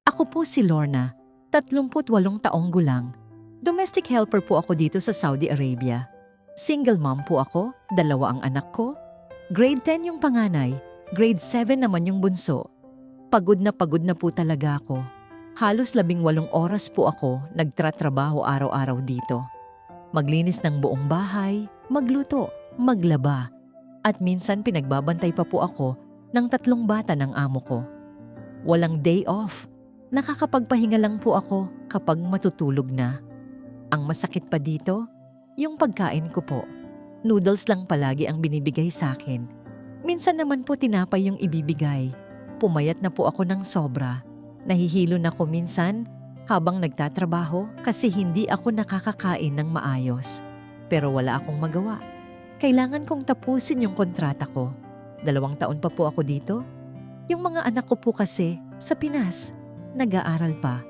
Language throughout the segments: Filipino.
Ako po si Lorna, 38 taong gulang. Domestic helper po ako dito sa Saudi Arabia. Single mom po ako, 2 ang anak ko. Grade 10 yung panganay, grade 7 naman yung bunso. Pagod na po talaga ako. Halos 18 oras po ako nagtratrabaho araw-araw dito. Maglinis ng buong bahay, magluto, maglaba. At minsan pinagbabantay pa po ako ng 3 bata ng amo ko. Walang day off. Nakakapagpahinga lang po ako kapag matutulog na. Ang masakit pa dito, yung pagkain ko po. Noodles lang palagi ang binibigay sa akin. Minsan naman po tinapay yung ibibigay. Pumayat na po ako ng sobra. Nahihilo na ko minsan habang nagtatrabaho kasi hindi ako nakakakain ng maayos. Pero wala akong magawa. Kailangan kong tapusin yung kontrata ko. 2 taon pa po ako dito. Yung mga anak ko po kasi sa Pinas, nag-aaral pa.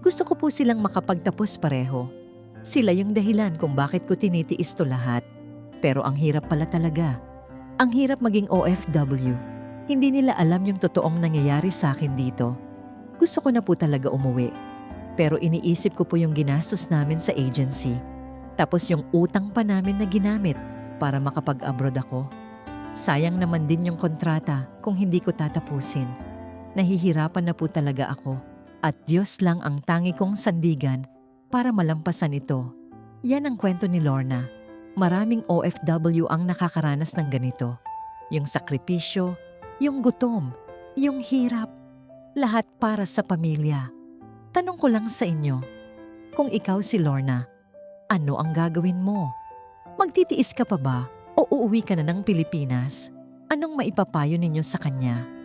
Gusto ko po silang makapagtapos pareho. Sila yung dahilan kung bakit ko tinitiis to lahat. Pero ang hirap pala talaga. Ang hirap maging OFW. Hindi nila alam yung totoong nangyayari sa akin dito. Gusto ko na po talaga umuwi. Pero iniisip ko po yung ginastos namin sa agency. Tapos yung utang pa namin na ginamit para makapag-abroad ako. Sayang naman din yung kontrata kung hindi ko tatapusin. Nahihirapan na po talaga ako. At Diyos lang ang tangi kong sandigan para malampasan ito. Yan ang kwento ni Lorna. Maraming OFW ang nakakaranas ng ganito. Yung sakripisyo, yung gutom, yung hirap. Lahat para sa pamilya. Tanong ko lang sa inyo, kung ikaw si Lorna, ano ang gagawin mo? Magtitiis ka pa ba o uuwi ka na ng Pilipinas? Anong maipapayo ninyo sa kanya?